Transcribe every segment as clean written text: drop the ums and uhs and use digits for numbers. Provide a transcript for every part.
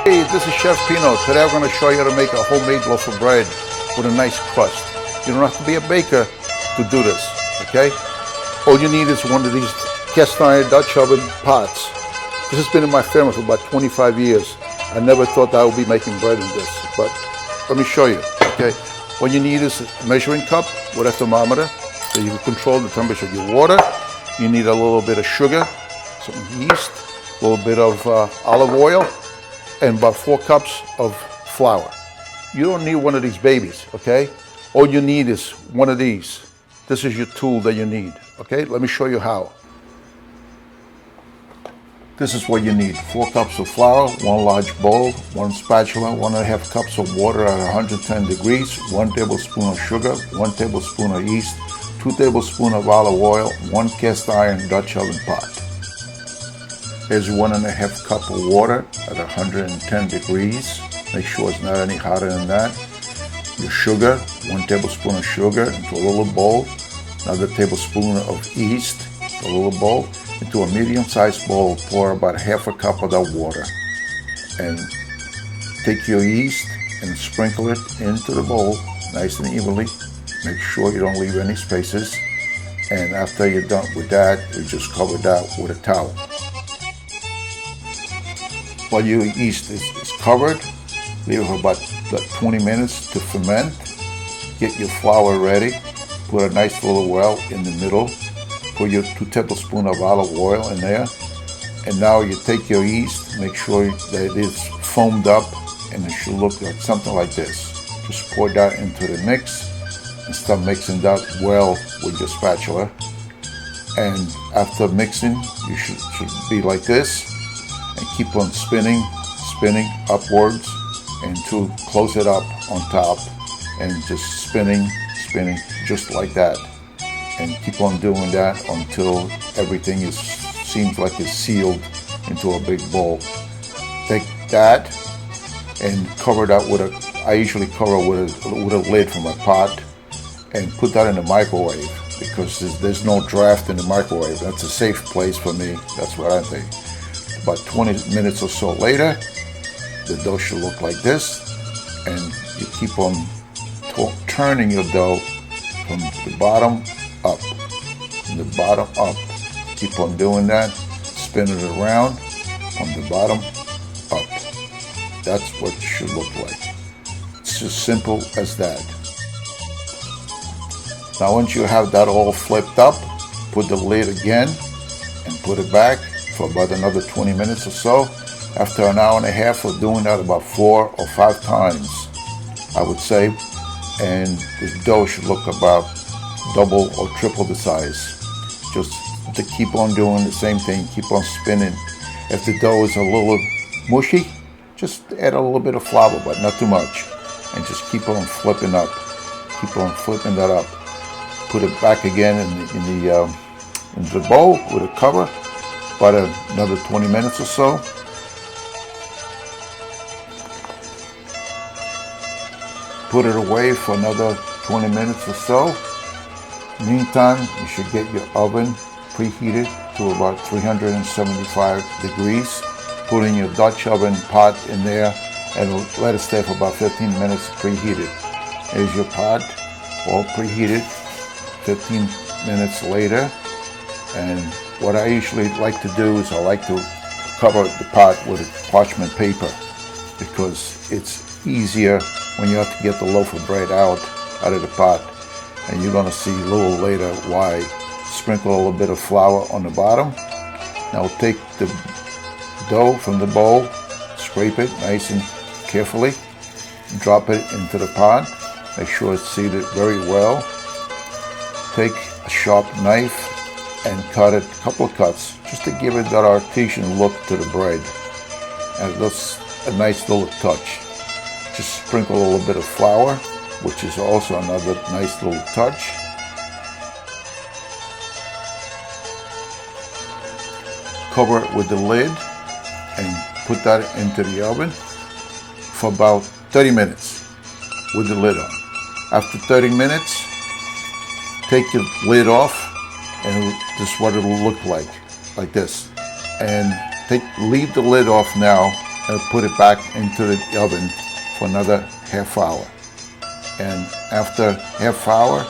Hey, this is Chef Pino. Today I'm going to show you how to make a homemade loaf of bread with a nice crust. You don't have to be a baker to do this, okay? All you need is one of these cast iron Dutch oven pots. This has been in my family for about 25 years. I never thought I would be making bread in this, but let me show you, okay? What you need is a measuring cup with a thermometer so you can control the temperature of your water. You need a little bit of sugar, some yeast, a little bit of olive oil, and about 4 cups of flour. You don't need one of these babies, okay? All you need is one of these. This is your tool that you need, okay? Let me show you how. This is what you need: 4 cups of flour, 1 large bowl, 1 spatula, 1.5 cups of water at 110 degrees, 1 tablespoon of sugar, 1 tablespoon of yeast, 2 tablespoons of olive oil, 1 cast iron Dutch oven pot. Here's 1.5 cup of water at 110 degrees. Make sure it's not any hotter than that. Your sugar, 1 tablespoon of sugar into a little bowl. Another tablespoon of yeast, a little bowl. Into a medium-sized bowl, pour about 1/2 cup of that water. And take your yeast and sprinkle it into the bowl nice and evenly. Make sure you don't leave any spaces. And after you're done with that, you just cover that with a towel. While your yeast is covered, leave it for about 20 minutes to ferment. Get your flour ready. Put a nice little well in the middle. Put your 2 tablespoons of olive oil in there. And now you take your yeast, make sure that it is foamed up, and it should look like something like this. Just pour that into the mix and start mixing that well with your spatula. And after mixing, you should be like this. And keep on spinning upwards until close it up on top, and just spinning just like that. And keep on doing that until everything seems like it's sealed into a big bowl. Take that and cover that with I usually cover with a lid from a pot, and put that in the microwave, because there's no draft in the microwave. That's a safe place for me. That's what I think. About 20 minutes or so later, the dough should look like this, and you keep on turning your dough from the bottom up, from the bottom up. Keep on doing that, spin it around from the bottom up. That's what it should look like. It's as simple as that. Now once you have that all flipped up, put the lid again and put it back for about another 20 minutes or so. After an hour and a half of doing that about 4 or 5 times, I would say, and the dough should look about double or triple the size. Just to keep on doing the same thing, keep on spinning. If the dough is a little mushy, just add a little bit of flour, but not too much, and just keep on flipping up. Keep on flipping that up. Put it back again in the bowl with a cover. About another 20 minutes or so. Put it away for another 20 minutes or so. Meantime, you should get your oven preheated to about 375 degrees. Put in your Dutch oven pot in there and let it stay for about 15 minutes preheated. There's your pot, all preheated. 15 minutes later, and what I usually like to do is I like to cover the pot with parchment paper, because it's easier when you have to get the loaf of bread out of the pot. And you're going to see a little later why. Sprinkle a little bit of flour on the bottom. Now take the dough from the bowl, scrape it nice and carefully, drop it into the pot. Make sure it's seated very well. Take a sharp knife and cut it a couple of cuts, just to give it that artesian look to the bread. And it looks a nice little touch. Just sprinkle a little bit of flour, which is also another nice little touch. Cover it with the lid and put that into the oven for about 30 minutes with the lid on. After 30 minutes, take the lid off, and this is what it'll look like this. And leave the lid off now and put it back into the oven for another half hour. And after half hour,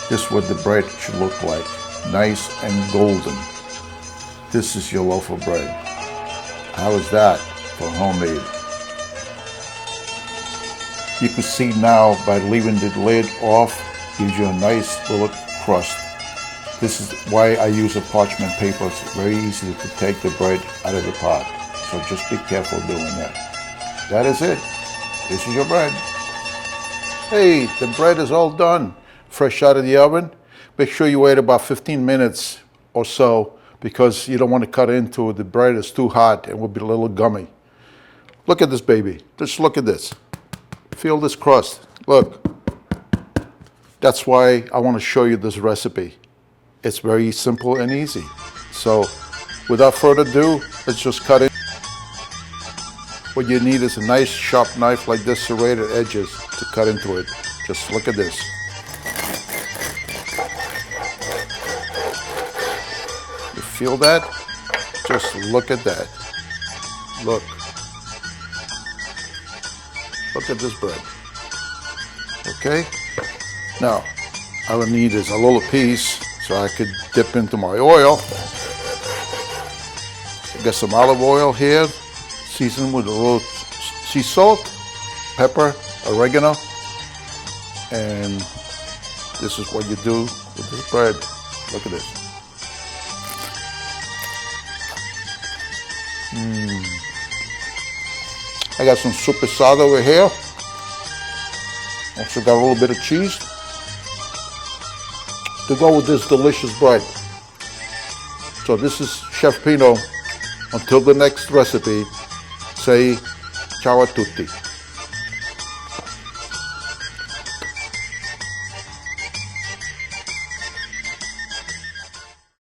this is what the bread should look like. Nice and golden. This is your loaf of bread. How is that for homemade? You can see now by leaving the lid off, gives you a nice little crust. This is why I use a parchment paper. It's very easy to take the bread out of the pot. So just be careful doing that. That is it. This is your bread. Hey, the bread is all done. Fresh out of the oven. Make sure you wait about 15 minutes or so because you don't want to cut into it. The bread is too hot and will be a little gummy. Look at this baby. Just look at this. Feel this crust. Look. That's why I want to show you this recipe. It's very simple and easy. So without further ado, let's just cut it. What you need is a nice sharp knife like this, serrated edges to cut into it. Just look at this. You feel that? Just look at that. Look. Look at this bread. Okay? Now, all I need is a little piece so I could dip into my oil. Get some olive oil here, seasoned with a little sea salt, pepper, oregano, and this is what you do with this bread. Look at this. I got some super salt over here. Also got a little bit of cheese to go with this delicious bread. So this is Chef Pino. Until the next recipe, say ciao a tutti.